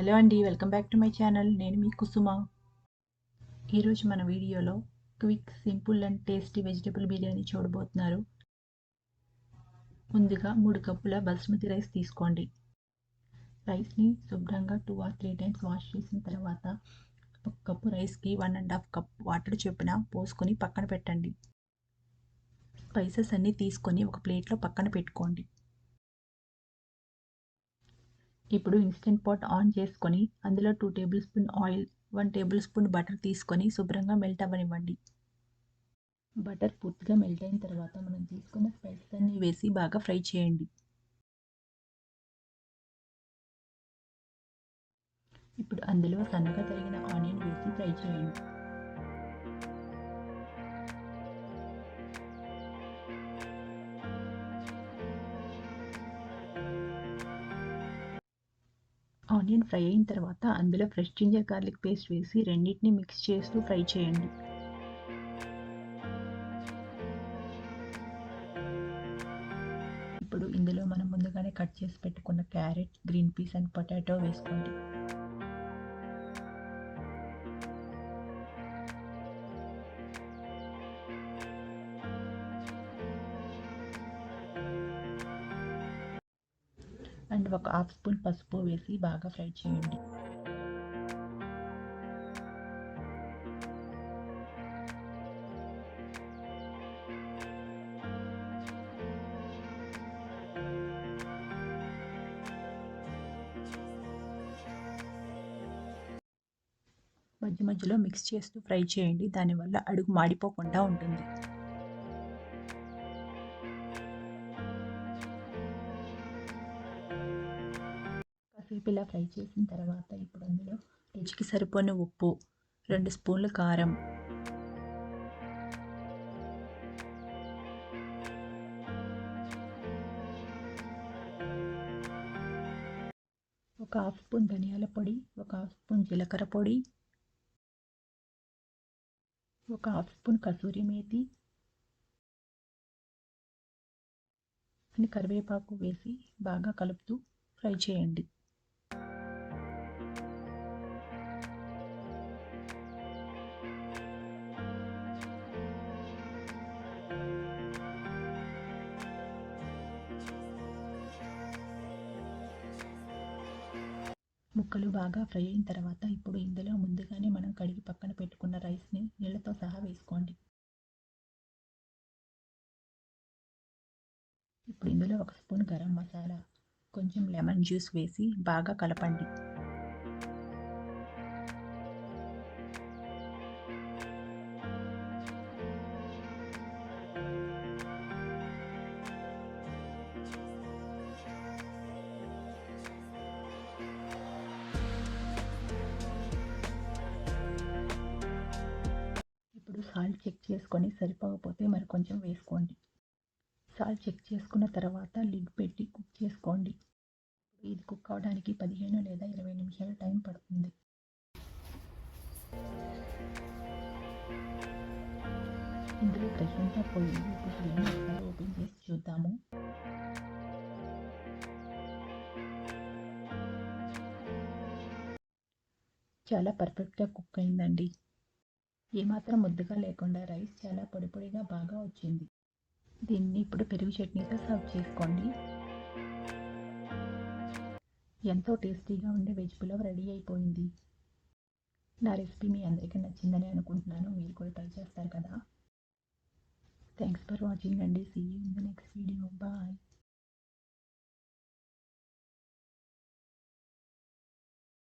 Hello అండి, welcome back to my channel. నేను మీ కుసుమ. ఈరోజు మన వీడియోలో quick, simple and tasty vegetable biryani చూడబోతున్నారు. ముందుగా 3 కప్పుల బాస్మతి రైస్ తీసుకోండి. రైస్ని శుభ్రంగా 2 or 3 టైమ్స్ వాష్ చేసిన తర్వాత ఒక కప్పు రైస్కి 1.5 కప్ వాటర్ చొప్పున పోసుకొని పక్కన పెట్టండి. స్పైసెస్ అన్నీ తీసుకొని ఒక ప్లేట్లో పక్కన పెట్టుకోండి. ఇప్పుడు ఇన్స్టెంట్ పాట్ ఆన్ చేసుకొని అందులో 2 table spoon oil, 1 table spoon butter తీసుకొని శుభ్రంగా మెల్ట్ అవ్వనివ్వండి. బటర్ పూర్తిగా మెల్ట్ అయిన తర్వాత మనం తీసుకున్న స్పైసెస్ అన్నీ వేసి బాగా ఫ్రై చేయండి. ఇప్పుడు అందులో సన్నగా తరిగిన ఆనియన్ వేసి ఫ్రై చేయండి. ఆనియన్ ఫ్రై అయిన తర్వాత అందులో ఫ్రెష్ జింజర్ గార్లిక్ పేస్ట్ వేసి రెండింటిని మిక్స్ చేస్తూ ఫ్రై చేయండి. ఇప్పుడు ఇందులో మనం ముందుగానే కట్ చేసి పెట్టుకున్న carrot, green peas and potato వేసుకోండి. అండ్ ఒక హాఫ్ స్పూన్ పసుపు వేసి బాగా ఫ్రై చేయండి. మధ్య మధ్యలో మిక్స్ చేస్తూ ఫ్రై చేయండి. దానివల్ల అడుగు మాడిపోకుండా ఉంటుంది. కాసేపు ఇలా ఫ్రై చేసిన తర్వాత ఇప్పుడు అందులో రుచికి సరిపోయిన ఉప్పు, 2 స్పూన్లు కారం, ఒక హాఫ్ స్పూన్ ధనియాల పొడి, ఒక హాఫ్ స్పూన్ జీలకర్ర పొడి, ఒక హాఫ్ స్పూన్ కసూరి మేతి అని కరివేపాకు వేసి బాగా కలుపుతూ ఫ్రై చేయండి. ముక్కలు బాగా ఫ్రై అయిన తర్వాత ఇప్పుడు ఇందులో ముందుగానే మనం కడిగి పక్కన పెట్టుకున్న రైస్ని నీళ్ళతో సహా వేసుకోండి. ఇప్పుడు ఇందులో 1 స్పూన్ గరం మసాలా, కొంచెం లెమన్ జ్యూస్ వేసి బాగా కలపండి. ఇప్పుడు సాల్ట్ చెక్ చేసుకొని సరిపోకపోతే మరి కొంచెం వేసుకోండి. సాల్ట్ చెక్ చేసుకున్న తర్వాత లిడ్ పెట్టి కుక్ చేసుకోండి. ఇది కుక్ అవడానికి 15 లేదా 20 నిమిషాలు టైం పడుతుంది. ఇందులో ప్రెషర్ అంతా పోయింది. ఇప్పుడు లిడ్ని ఒకసారి ఓపెన్ చేసి చూద్దాము. చాలా పర్ఫెక్ట్గా కుక్ అయిందండి. ఏమాత్రం ముద్దగా లేకుండా రైస్ చాలా పొడి పొడిగా బాగా వచ్చింది. దీన్ని ఇప్పుడు పెరుగు చట్నీతో సర్వ్ చేసుకోండి. ఎంతో టేస్టీగా ఉండే వెజ్ పులావ్ రెడీ అయిపోయింది. నా రెసిపీ మీ అందరికీ నచ్చిందని అనుకుంటున్నాను. మీరు కూడా ట్రై చేస్తారు కదా. థ్యాంక్స్ ఫర్ వాచింగ్ అండి. See you in the next video. Bye.